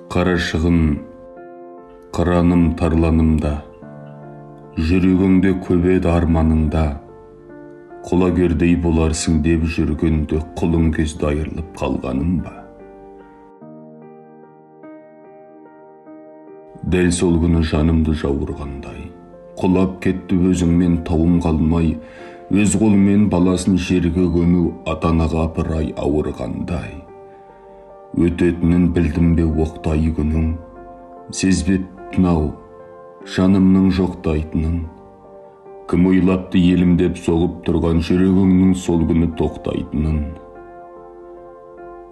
Қарашығын қыраным тарланымда, жүрегіңде көбеді арманыңда, құлагердей боларсың деп жүргенде құлың кезді айырылып қалғаным ба? Дәл сол күні жанымды жауырғандай, құлап кетті өзіңмен тауым қалмай, өз қолымен баласын жерге көму ата-анаға бір ай ауырғандай. Өтетінін білдім бе оқтай күнің, сезбептін ау жанымның жоқтайтынын. Кім ойлапты елім деп соғып тұрған жүрегіңнің сол күні тоқтайтынын.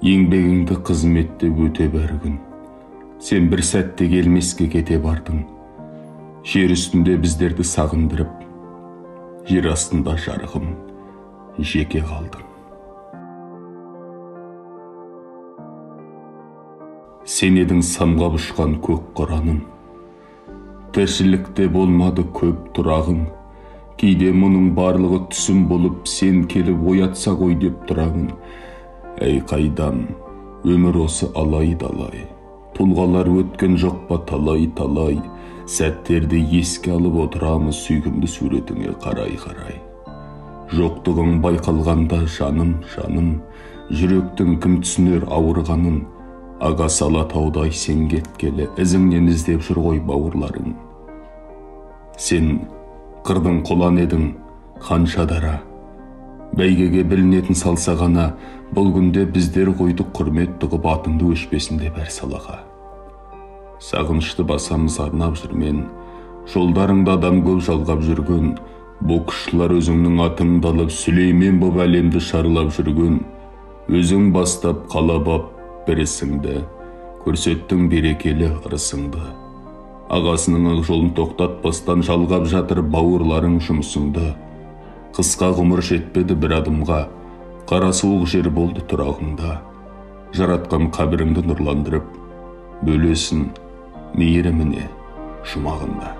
Еңбегіңді қызметтеп өте бәр күн, сен бір сәтте келмеске кете бардың. Жер үстінде біздерді сағындырып, жер астында жарығым жеке қалдың. Сен едің самғап ұшқан көк құраным, тіршілікте болмады көп тұрағың. Кейде мұның барлығы түсім болып, сен келіп оятса ғой деп тұрағың. Әй қайдам, өмір осы алай-далай, тұлғалар өткен жоқ па талай-талай, сәттерді еске алып отырамыз сүйкімді суретіңе қарай-қарай. Жоқтығың байқалғанда жаным, жүректің кім түсінер ауырғанын, Ағас Алатаудай сен кеткелі, ізіңнен іздеп жүр ғой бауырларың. Сен қырдың құлан едің, қанша дара, бәйгеге білінетін салса ғана, бұл күнде біздер қойдық құрмет тұғып атыңды өшпесінде бәр салаға. Сағынышты басамыз арнап жүрмен, жолдарыңда адам көп жалғап жүрген, боксшылар өзіңнің атыңды алып, Сүлеймен боп әлемді шарлап жүрген, өзің бастап қалабап бірісіңді, көрсеттің берекелі ырысыңды. Ағасының ақ жолын тоқтатпастан жалғап жатыр бауырларың жұмысыңды. Қысқа ғұмыр жетпеді бір адымға, қара суық жер болды тұрағыңда. Жаратқан қабіріңді нұрландырып, бөлесін мейіріміне жұмағында.